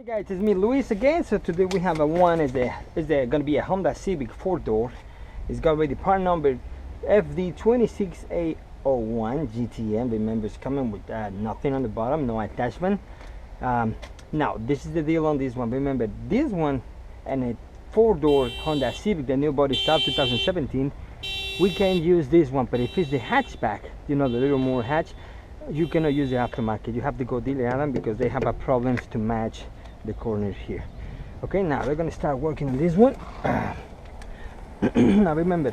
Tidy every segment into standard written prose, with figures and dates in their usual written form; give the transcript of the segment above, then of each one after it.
Hi guys, it's me Luis again. So today we have a one is gonna be a Honda Civic 4-door. It's got already part number FD26801 GTM. Remember, it's coming with nothing on the bottom, no attachment. Now this is the deal on this one. Remember, this one and a 4-door Honda Civic, the new body style 2017, we can use this one. But if it's the hatchback, you know, the little more hatch, you cannot use the aftermarket. You have to go dealer Adam because they have a problems to match the corners here. Okay, now we're gonna start working on this one. Now remember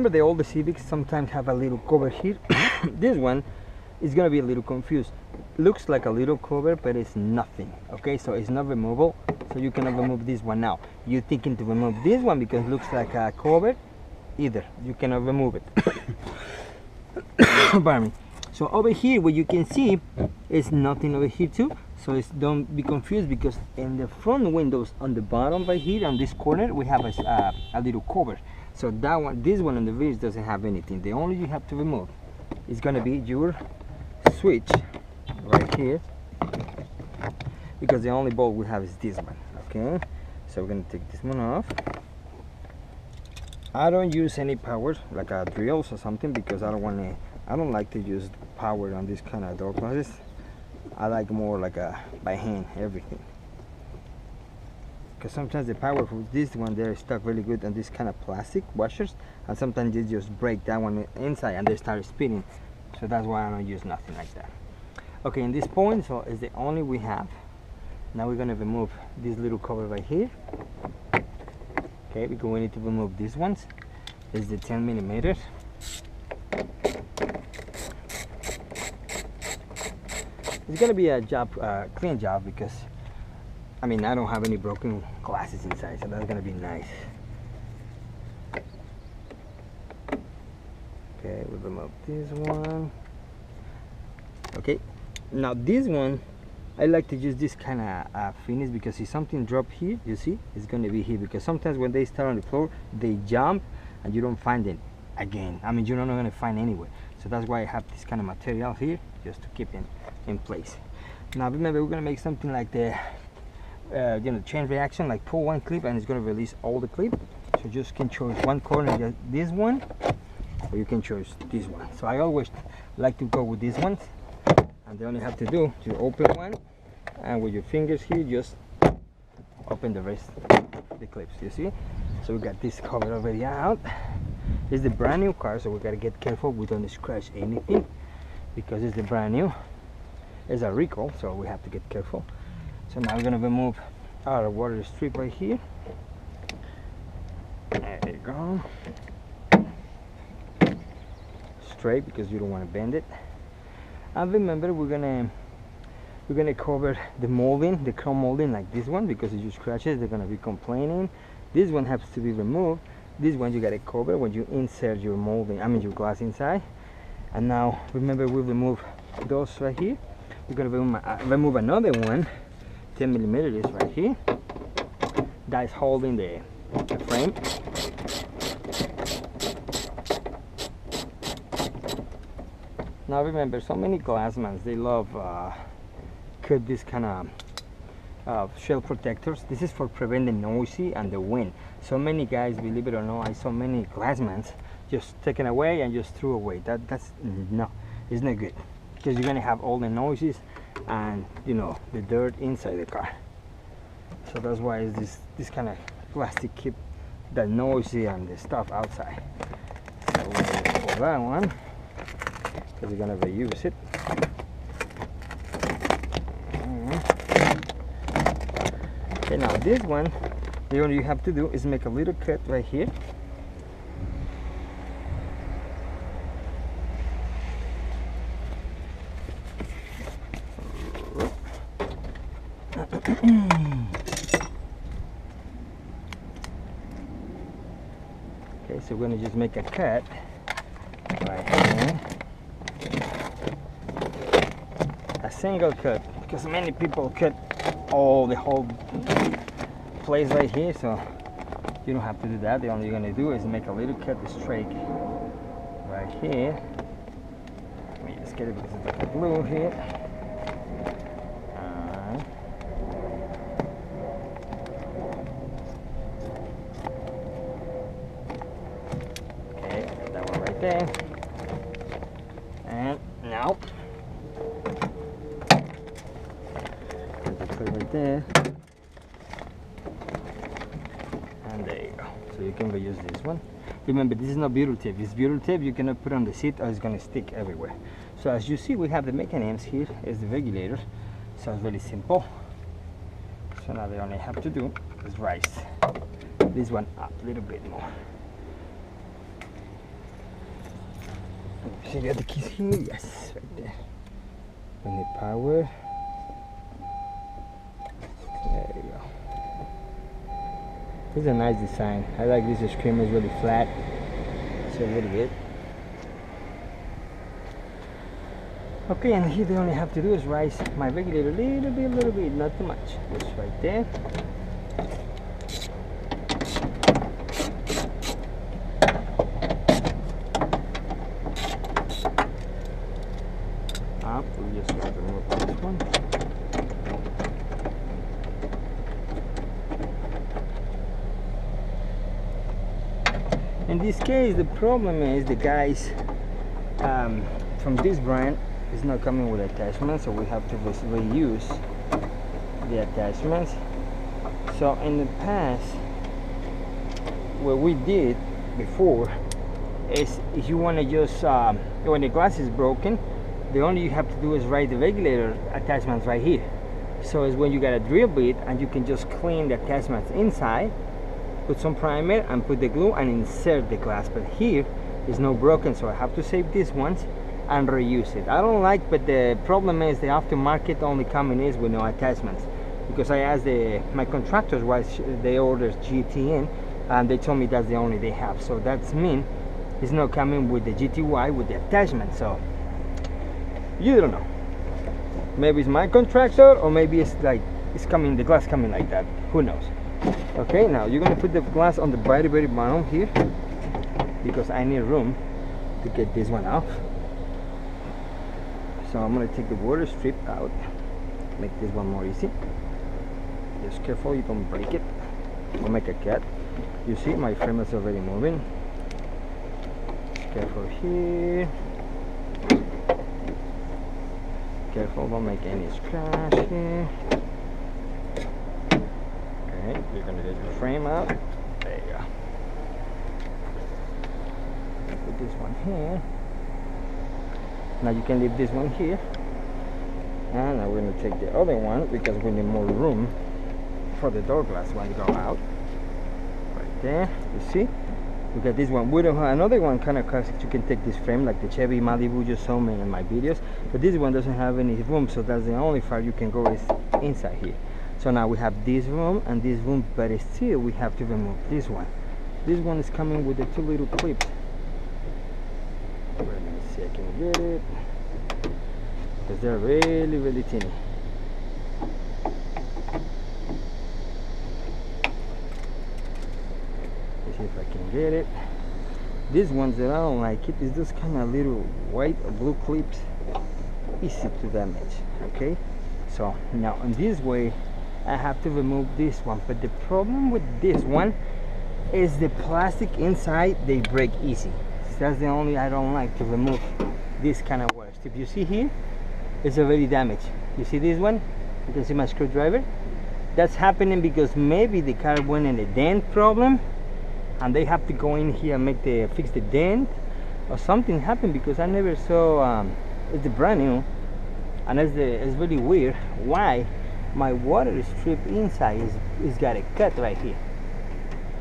the older Civics sometimes have a little cover here. This one is gonna be a little confused. Looks like a little cover, but it's nothing. Okay, so it's not removable, so you cannot remove this one. Now you're thinking to remove this one because it looks like a cover. Either you cannot remove it. Pardon me. So over here, what you can see is nothing over here too. So don't be confused, because in the front windows on the bottom right here on this corner we have a little cover. So that one, this one on the rear doesn't have anything. The only you have to remove is gonna be your switch right here, because the only bolt we have is this one. Okay, so we're gonna take this one off. I don't use any power like a drills or something, because I don't like to use power on this kind of door closets. I like more like a by hand everything, because sometimes the power for this one they're stuck really good on this kind of plastic washers, and sometimes they just break that one inside and they start spinning. So that's why I don't use nothing like that. Okay, in this point, so is the only we have. Now we're gonna remove this little cover right here. Okay, because we need to remove these ones. This is the 10 millimeters. It's gonna be a job, clean job, because I mean I don't have any broken glasses inside, so that's gonna be nice. Okay, we'll remove this one. Okay, now this one I like to use this kind of finish, because if something drop here, you see, it's gonna be here, because sometimes when they start on the floor they jump and you don't find it again. I mean, you're not gonna find anywhere. So that's why I have this kind of material here, just to keep it in place. Now remember, we're gonna make something like the chain reaction, like pull one clip and it's gonna release all the clip. So just can choose one corner, this one, or you can choose this one. So I always like to go with these ones, and they only have to do to open one, and with your fingers here just open the rest of the clips. You see, so we got this cover already out. This is the brand new car, so we gotta get careful we don't scratch anything, because it's the brand new. It's a recall, so we have to get careful. So now we're gonna remove our water strip right here. There you go. Straight, because you don't want to bend it. And remember, we're gonna cover the molding, the chrome molding, like this one, because if you scratch it, they're gonna be complaining. This one has to be removed. This one you gotta cover when you insert your molding, I mean your glass inside. And now remember, we remove those right here. We're gonna remove another one, 10 millimeters right here, that's holding the frame. Now remember, so many glassmen, they love cut this kind of shell protectors. This is for preventing noisy and the wind. So many guys, believe it or not, I saw many glassmen just taken away and just threw away. That's no, it's not good, because you're gonna have all the noises and, you know, the dirt inside the car. So that's why is this kind of plastic keep the noisy and the stuff outside. So we're gonna pull that one, because we're gonna reuse it. Okay, now this one, the only you have to do is make a little cut right here. Okay, so we're gonna just make a cut right here. A single cut, because many people cut the whole place right here, so you don't have to do that. The only you're gonna do is make a little cut straight right here. Let me just get it because it's like a glue here. put it right there. And there you go. So you can reuse this one. Remember, this is not butyl tape. This butyl tape you cannot put on the seat or it's going to stick everywhere. So as you see, we have the mechanisms here is the regulator. So it's really simple. So now the only have to do is raise this one up a little bit more. So you got the keys here? Yes, right there. We need power. There you go. This is a nice design. I like this screamer, is really flat. So really good. Okay, and here they only have to do is raise my regulator a little bit, not too much. Just right there. Up, we just have to remove this one. In this case, the problem is the guys from this brand is not coming with attachments, so we have to reuse the attachments. So in the past, what we did before is if you want to just when the glass is broken, the only you have to do is write the regulator attachments right here. So it's when you got a drill bit and you can just clean the attachments inside, put some primer and put the glue and insert the glass. But here is no broken, so I have to save this once and reuse it. I don't like, but the problem is the aftermarket only coming is with no attachments, because I asked my contractors why they ordered GTN and they told me that's the only they have. So that's mean it's not coming with the GTY with the attachment. So you don't know, maybe it's my contractor or maybe it's like it's coming, the glass coming like that, who knows. Okay, now you're gonna put the glass on the very bottom here because I need room to get this one off. So I'm gonna take the water strip out, make this one more easy. Just careful you don't break it or make a cut. You see my frame is already moving. Careful here. Careful, don't make any scratch here. Okay, you're gonna get your frame out. There you go. Put this one here. Now you can leave this one here. And now we're gonna take the other one because we need more room for the door glass when you go out. Right there, you see? We got this one. We don't have another one kind of classic. You can take this frame like the Chevy Malibu you saw me in my videos, but this one doesn't have any room, so that's the only part you can go is inside here. So now we have this room and this room, but still we have to remove this one. This one is coming with the two little clips. Let me see, I can get it because they're really tiny. Let's see if I can get it. These ones that I don't like it is just kind of little white or blue clips, easy to damage. Okay, so now in this way I have to remove this one, but the problem with this one is the plastic inside, they break easy. So that's the only I don't like to remove this kind of work. If you see here, it's already damaged. You see this one? You can see my screwdriver. That's happening because maybe the car went in a dent problem and they have to go in here and fix the dent, or something happened because I never saw it's brand new, and it's really weird why my water strip inside is got a cut right here.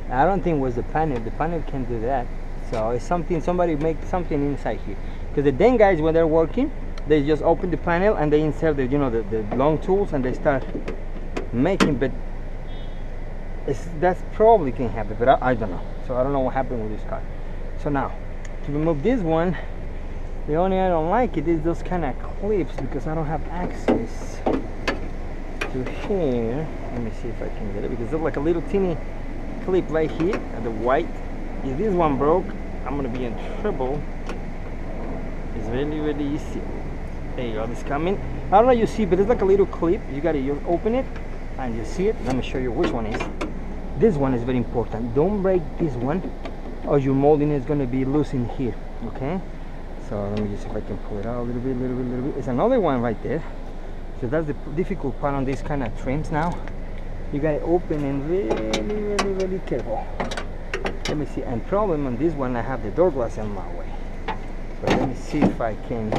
I don't think it was the panel. The panel can't do that. So it's something, somebody make something inside here. Because the dent guys, when they're working, they just open the panel and they insert the, you know, the long tools and they start making. But that's probably can happen. But I don't know. So I don't know what happened with this car. So now to remove this one, the only I don't like it is those kind of clips because I don't have access to here. Let me see if I can get it because there's like a little teeny clip right here at the white. If this one broke, I'm gonna be in trouble. It's really easy. There you go, it's coming. I don't know you see, but it's like a little clip. You open it and you see it. Let me show you which one is. This one is very important. Don't break this one or your molding is gonna be loose in here. Okay, so let me just see if I can pull it out a little bit. It's another one right there. So that's the difficult part on these kind of trims now. You gotta open and really careful. Let me see. And problem on this one, I have the door glass in my way. So let me see if I can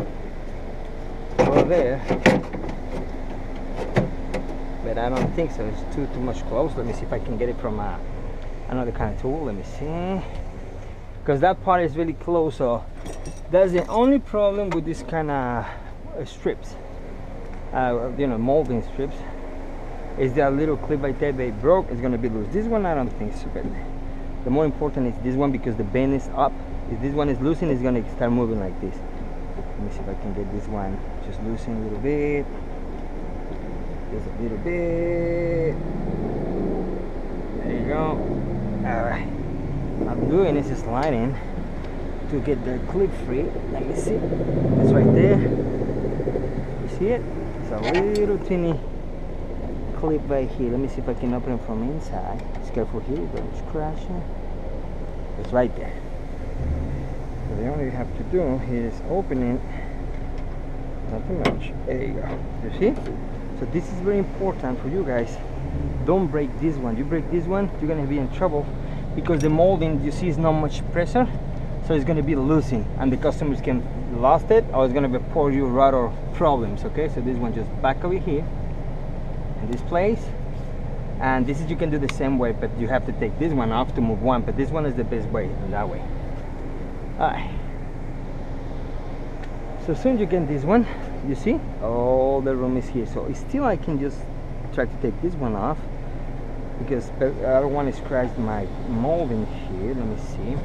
go there. But I don't think so. It's too much close. Let me see if I can get it from another kind of tool. Let me see. Because that part is really close. So that's the only problem with this kind of strips. You know, molding strips. Is that little clip right there they broke? It's gonna be loose. This one I don't think so. But the more important is this one because the bend is up. If this one is loosened, it's gonna start moving like this. Let me see if I can get this one just loosen a little bit. Just a little bit. There you go. Alright. I'm doing is sliding to get the clip free. Let me see. It's right there. You see it? It's a little teeny clip right here. Let me see if I can open it from inside. Just careful here, don't scratch it. It's right there. So the only you have to do is open it. Not too much. There you go. You see? So this is very important for you guys. Don't break this one. You break this one, you're gonna be in trouble because the molding, you see, is not much pressure, so it's gonna be loosened, and the customers can lost it, or it's gonna be pour you rather problems. Okay, so this one just back over here in this place, and this is you can do the same way, but you have to take this one off to move one. But this one is the best way, that way. Alright. So soon you get this one, you see all the room is here. So still I can just try to take this one off because I don't want to scratch my molding here. Let me see,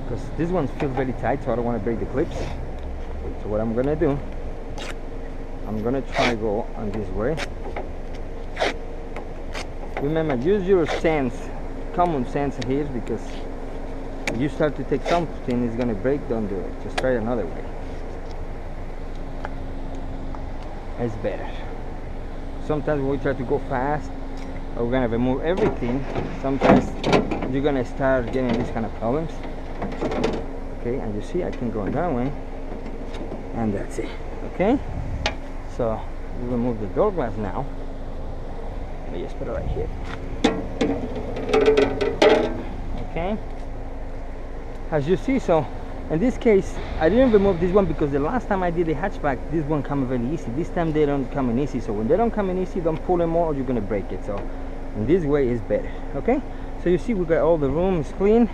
because this one feels very tight, so I don't want to break the clips. So what I'm gonna do, I'm gonna try to go on this way. Remember, use your sense, common sense here, because if you start to take something, it's gonna break. Don't do it. Just try another way. It's better. Sometimes when we try to go fast, or we're gonna remove everything, sometimes you're gonna start getting these kind of problems. Okay, and you see I can go that way, and that's it. Okay, so we remove the door glass now. Let me just put it right here. Okay, as you see, so in this case I didn't remove this one because the last time I did the hatchback, this one came very easy. This time they don't come in easy, so when they don't come in easy, don't pull them more or you're gonna break it. So in this way is better. Okay, so you see we got all the rooms clean.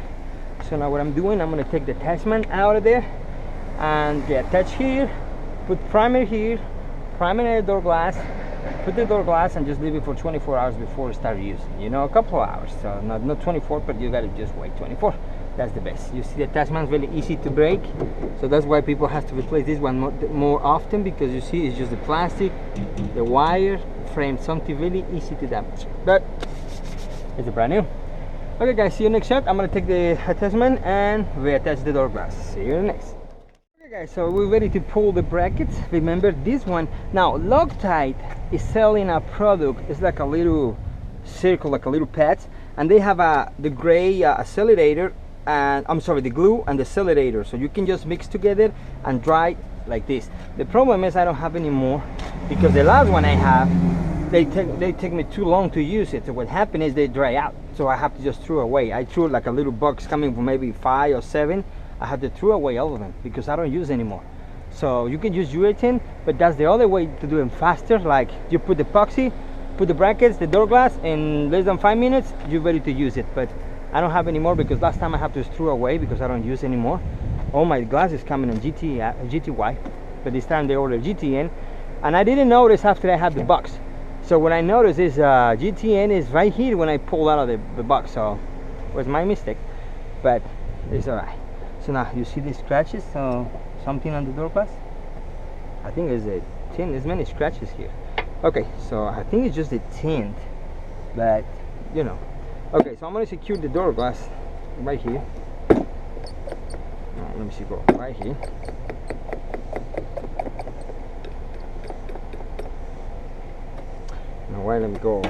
So now what I'm doing, I'm gonna take the attachment out of there and attach here, put primer here, primer in the door glass, put the door glass, and just leave it for 24 hours before you start using. You know, a couple of hours. So not 24, but you gotta just wait 24. That's the best. You see the attachment is really easy to break, so that's why people have to replace this one more often, because you see it's just the plastic, the wire frame, something really easy to damage, but it's a brand new. Okay guys, see you next shot. I'm gonna take the attachment and reattach the door glass. See you next. Okay guys, so we're ready to pull the brackets. Remember this one now, Loctite is selling a product. It's like a little circle, like a little pad, and they have the gray accelerator, and I'm sorry, the glue and the accelerator, so you can just mix together and dry like this. The problem is I don't have any more, because the last one I have, they take me too long to use it. So what happened is they dry out, so I have to just throw away. I threw like a little box coming from maybe 5 or 7. I have to throw away all of them because I don't use anymore. So you can use urethane, but that's the other way to do them faster. Like you put the epoxy, put the brackets, the door glass, in less than 5 minutes you're ready to use it. But I don't have any more because last time I have to throw away because I don't use anymore. All my glass is coming in GTY, but this time they ordered GTN, and I didn't notice after I had the box. So what I noticed is GTN is right here when I pulled out of the box, so it was my mistake, but it's alright. So now you see these scratches, so something on the door glass. I think there's a tint. There's many scratches here. Okay, so I think it's just a tint, but you know. Okay, so I'm going to secure the door glass right here. Let me see, go right here. Now why let me go.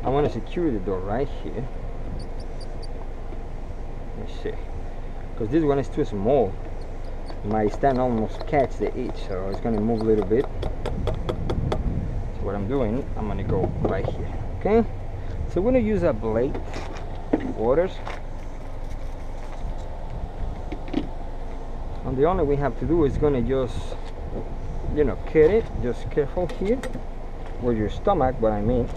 I want to secure the door right here. Let's see, because this one is too small. My stand almost catch the edge, so it's going to move a little bit. what I'm doing, I'm gonna go right here. Okay, so we're gonna use a blade waters, and the only we have to do is gonna just, you know, cut it. Just careful here with your stomach. What I mean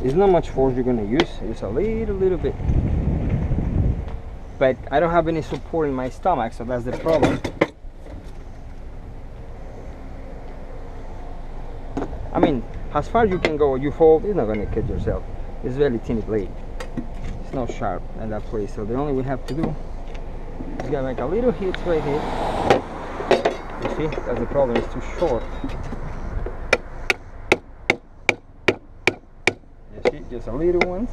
is not much force you're gonna use, it's a little bit, but I don't have any support in my stomach, so that's the problem. I mean, as far as you can go, you fold, it's not gonna cut yourself. It's very tiny blade, it's not sharp in that place, so the only we have to do is get like a little hit right here. You see, that's the problem, it's too short. You see, just a little ones.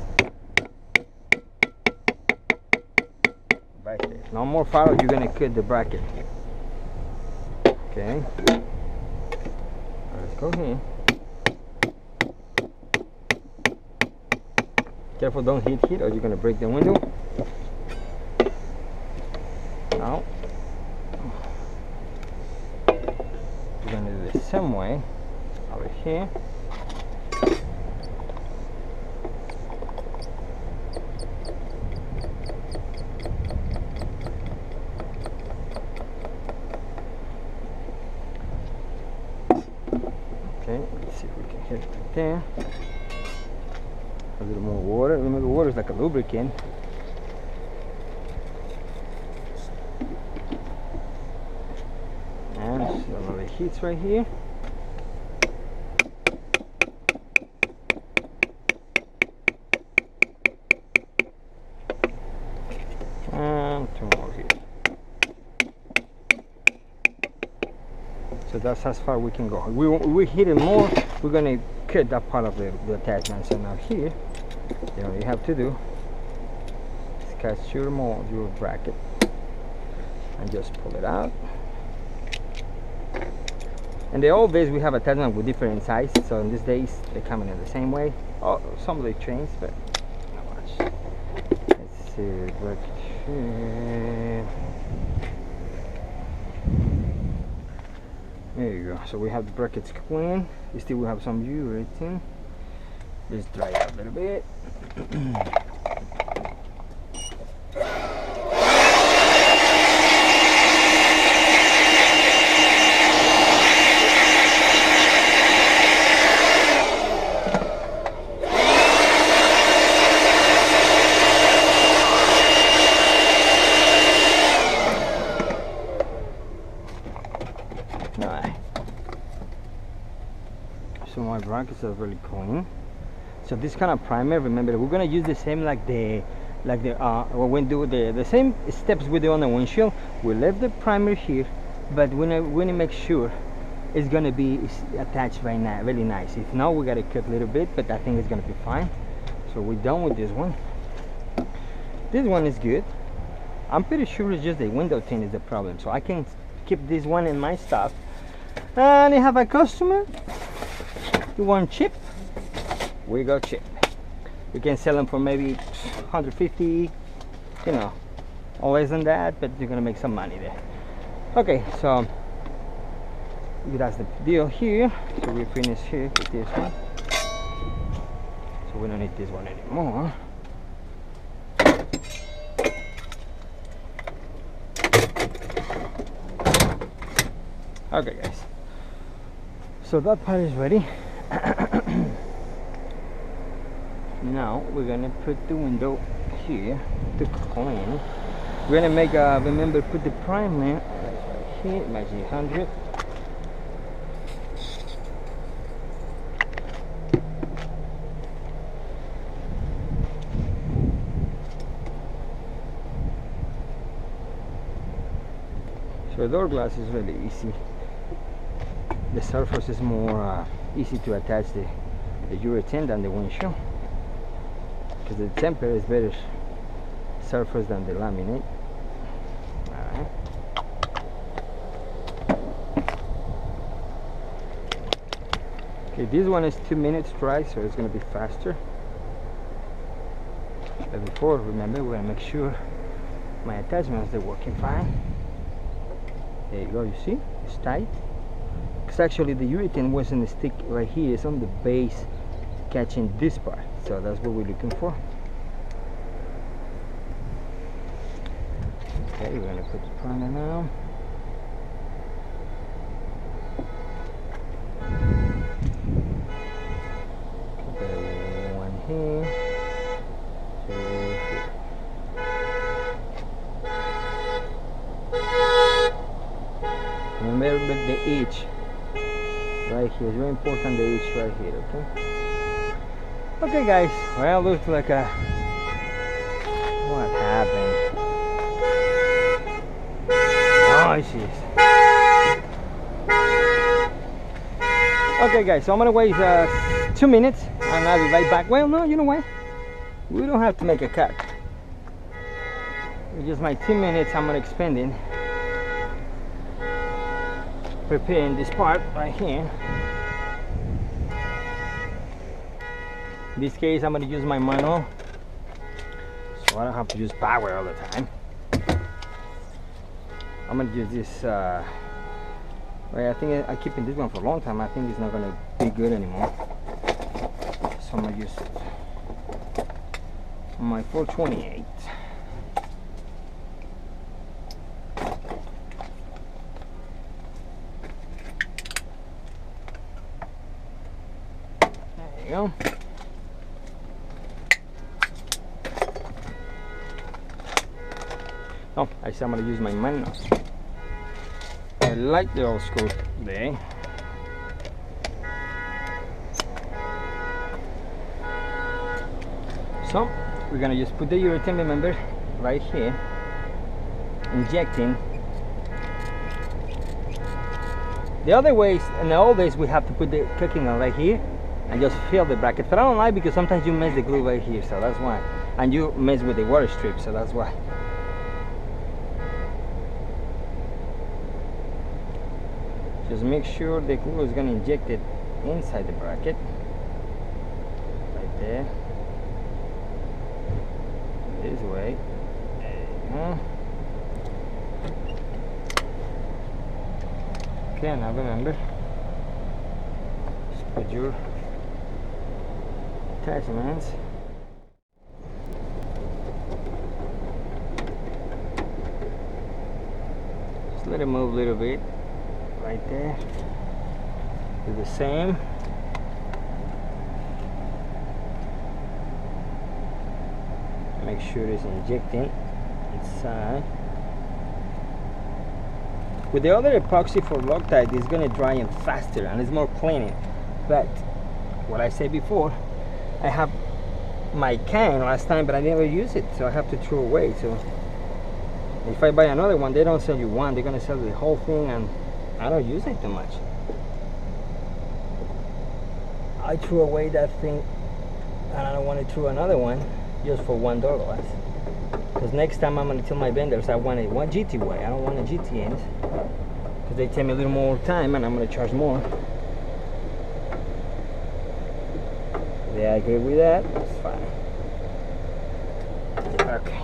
Right there. No more far, you're gonna cut the bracket. Okay. Let's go here. Careful, don't hit here or you're gonna break the window. Now we're gonna do the same way over here. Okay, let's see if we can hit it right there. A little more water. Remember, water is like a lubricant. And some of the heats right here. And two more here. So that's as far we can go. We hit it more, we're gonna cut that part of the attachment. So now here, all you have to do is catch your mold, your bracket, and just pull it out. And the old days we have attachment with different sizes, so in these days they come in the same way. Oh, some of they change, but not much. Let's see, bracket here. There you go. So we have the brackets clean. Still we have some urethane. Let's dry out a little bit. So my brackets are really clean. So this kind of primer, remember, we're gonna use the same like when we do the same steps we do on the windshield. We left the primer here, but we want to make sure it's gonna be attached very nice. If not, we gotta cut a little bit, but I think it's gonna be fine. So we're done with this one. This one is good. I'm pretty sure it's just the window tint is the problem, so I can keep this one in my stuff. And I have a customer. You want cheap? We go cheap. You can sell them for maybe 150, you know, or less than that, but you're gonna make some money there. Okay, so that's the deal here. So we finish here with this one. So we don't need this one anymore. Okay, guys. So that part is ready. Now we're gonna put the window here to clean. We're gonna make remember, put the primer right here, my G100. So the door glass is really easy. The surface is more easy to attach the urethane than the windshield, because the temper is better surface than the laminate. Alright. Okay, this one is 2 minutes dry, so it's going to be faster. But before, remember, we're going to make sure my attachments are working fine. There you go, you see? It's tight. because actually the urethane wasn't stick right here, it's on the base catching this part, so that's what we're looking for. Okay, we're gonna put the primer now. One here, two here. Remember the edge right here, it's very important, the edge right here, okay? Okay guys, well, looks like a, what happened? Oh jeez. Okay guys, so I'm gonna wait 2 minutes and I'll be right back. Well, no, you know what? We don't have to make a cut. Just my 2 minutes I'm gonna expend in preparing this part right here. In this case, I'm going to use my manual, so I don't have to use power all the time. I'm going to use this, well, I think I'm keeping this one for a long time. I think it's not going to be good anymore. So I'm going to use my 428. There you go. Oh, I said I'm going to use my manual. I like the old school there. So we're going to just put the urethane, remember, right here, injecting. The other ways, in the old days, we have to put the cooking on right here and just fill the bracket. But I don't like, because sometimes you mess the glue right here, so that's why. And you mess with the water strip, so that's why. Just make sure the glue is going to inject it inside the bracket, right there, this way. There you go. Okay, now remember, just put your attachments. Just let it move a little bit. Right there. Do the same. Make sure it's injecting inside. With the other epoxy for Loctite, it's going to dry in faster and it's more cleaning. But what I said before, I have my can last time, but I never use it, so I have to throw away. So if I buy another one, they don't sell you one, they're going to sell the whole thing, and I don't use it too much. I threw away that thing and I don't want to throw another one just for $1. Because next time I'm going to tell my vendors I want a GT-way, I don't want a GTNs, because they take me a little more time and I'm going to charge more. They agree with that, that's fine. Okay.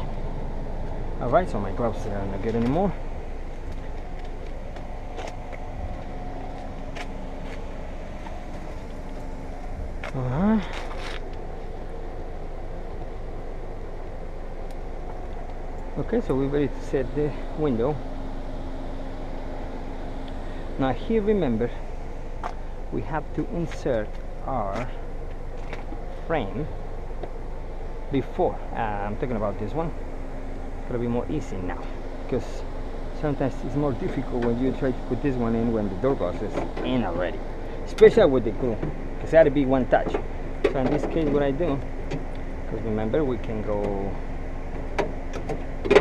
Alright, so my gloves are not good anymore. Okay, so we're ready to set the window. Now here, remember, we have to insert our frame before. I'm talking about this one. It's gonna be more easy now, because sometimes it's more difficult when you try to put this one in when the door glass is in already, especially with the glue, because it had to be one touch. So in this case, what I do, because remember, we can go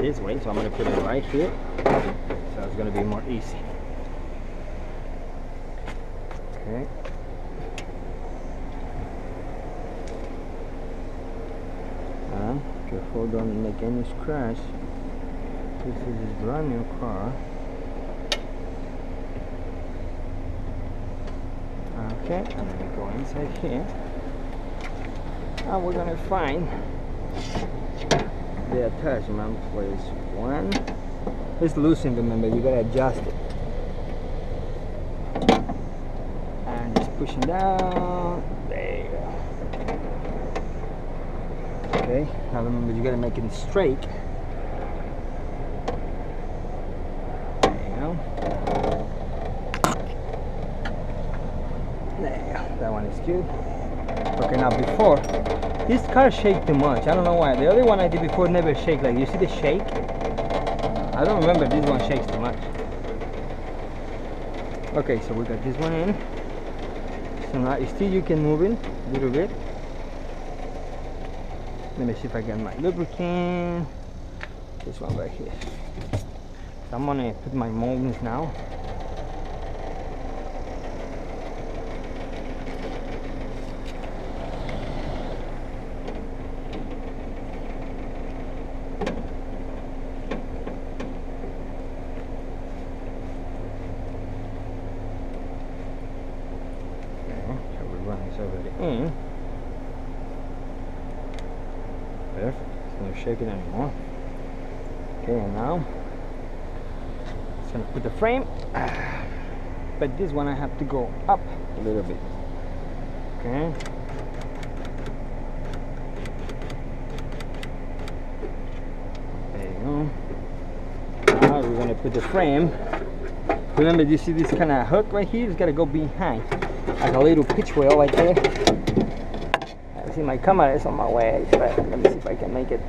this way, so I'm going to put it right here, so it's going to be more easy. Okay. And careful, don't make any scratch. This is a brand new car. Okay, I'm going to go inside here, and we're going to find the attachment place one. It's loosened, remember, you gotta adjust it. pushing down. There you go. Okay, now remember you gotta make it straight. There you go. There you go. That one is good. Okay, now before, this car shake too much. I don't know why. The other one I did before never shake. Like, you see the shake? I don't remember this one shakes too much. Okay, so we got this one in. So now still you can move it a little bit. Let me see if I get my lubricant. This one right here. So I'm gonna put my moldings now. In. Perfect. It's not shaking anymore. Okay, and now it's gonna put the frame, but this one I have to go up a little bit. Okay. There you go. Now we're gonna put the frame. Remember, you see this kind of hook right here? It's gotta go behind, like a little pitch wheel right there. I see my camera is on my way, but let me see if I can make it.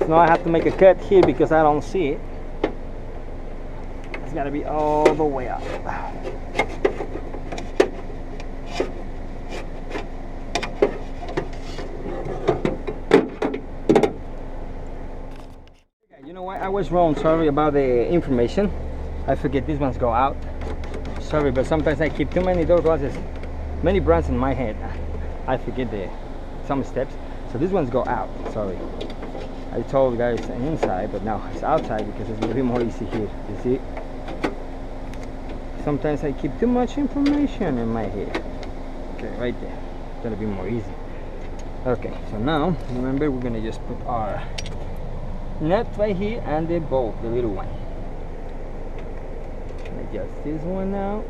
So now I have to make a cut here because I don't see it. It's gotta be all the way up. You know what? I was wrong. Sorry about the information. I forget these ones go out. Sorry, but sometimes I keep too many door glasses, many brands in my head. I forget some steps. So these ones go out. Sorry. I told you guys inside, but now it's outside because it's a little bit more easy here. You see? Sometimes I keep too much information in my head. Okay, right there. It's gonna be more easy. Okay, so now remember we're gonna just put our nut right here and the bolt, the little one. Adjust this one now.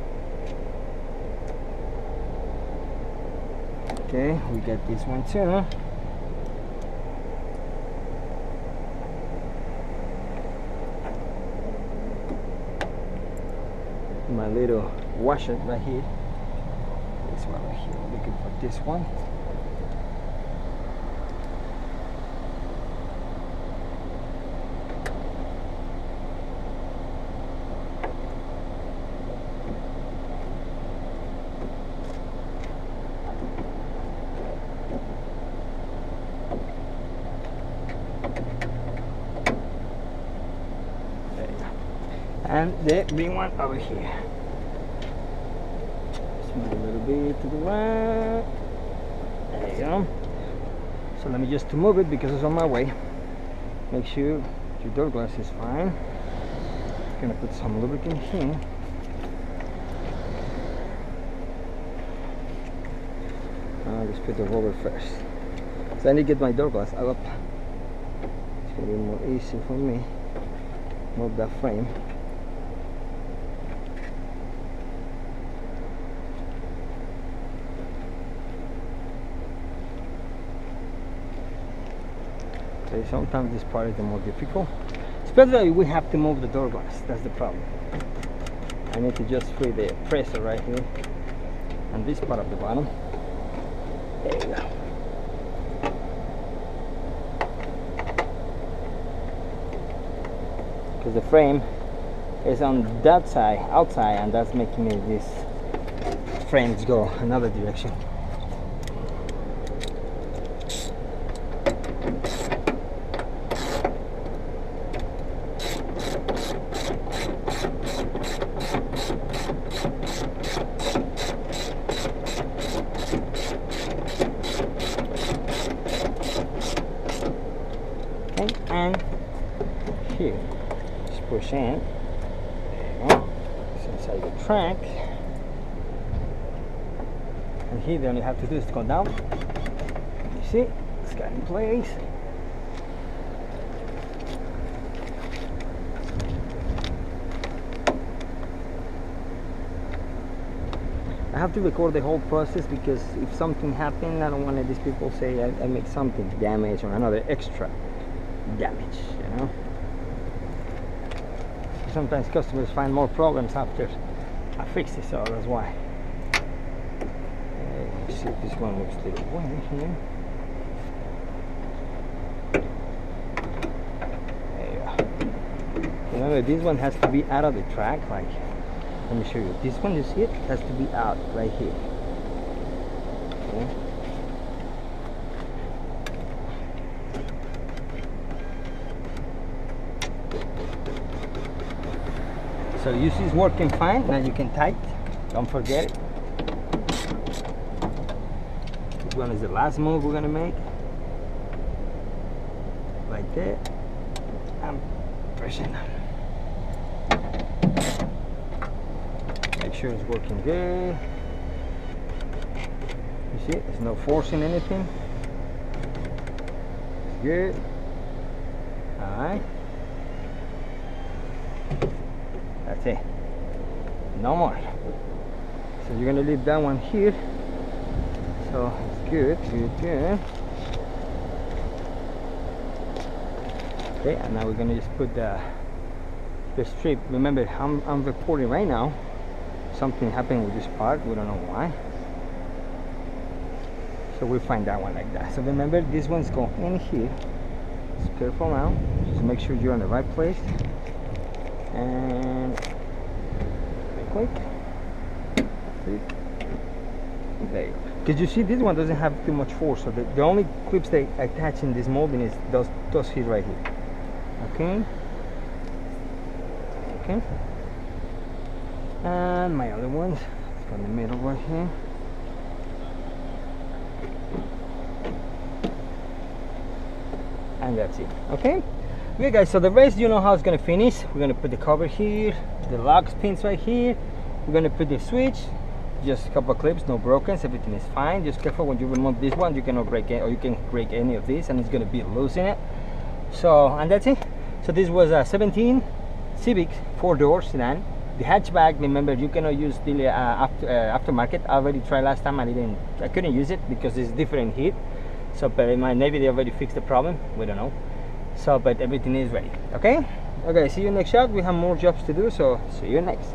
Okay, we got this one too. My little washer right here. This one right here. Looking for this one. And the big one over here. Just move a little bit to the right. There you go. So let me just to move it because it's on my way. Make sure your door glass is fine. Gonna put some lubricant here. Let's put the roller first. So I need to get my door glass up. It's gonna be more easy for me. Move that frame. Okay, sometimes this part is the more difficult. Especially we have to move the door glass. That's the problem. I need to just free the pressure right here and this part of the bottom. There you go. Because the frame is on that side, outside, and that's making me these frames go another direction. And here, just push in. There you go. It's inside the trunk. And here, the only have to do is to go down. You see, it's got in place. I have to record the whole process because if something happened, I don't want these people say I make something damage or another extra damage, you know. Sometimes customers find more problems after I fix it, so that's why. Let's see if this one looks a little wet here. There you go. Remember, this one has to be out of the track, like, let me show you. This one, you see it? Has to be out right here. Okay. So you see it's working fine. Now you can tight. Don't forget it. This one is the last move we're gonna make. Like that. I'm pressing down. Make sure it's working good. You see, there's no forcing anything. It's good. Alright. That's it. No more. So you're gonna leave that one here. So it's good, good. Okay, and now we're gonna just put the strip. Remember, I'm recording right now. Something happened with this part, we don't know why. So we'll find that one like that. So remember, this one's going in here. Just careful now. Just make sure you're in the right place. And quick. There you go. Because you see, this one doesn't have too much force. So the only clips they attach in this molding is those here right here. Okay. Okay. And my other ones, it's in the middle right here. And that's it. Okay. Okay guys, so the rest you know how it's gonna finish. We're gonna put the cover here, the lock pins right here. We're gonna put the switch, just a couple of clips, no brokens, everything is fine. Just careful when you remove this one, you cannot break it, or you can break any of this, and it's gonna be loose in it. So, and that's it. So this was a 17 Civic 4-door sedan. The hatchback, remember, you cannot use the aftermarket. I already tried last time. I couldn't use it because it's different heat. So, but maybe they already fixed the problem. We don't know. So, but everything is ready. Okay. Okay. See you next shot. We have more jobs to do. So, see you next.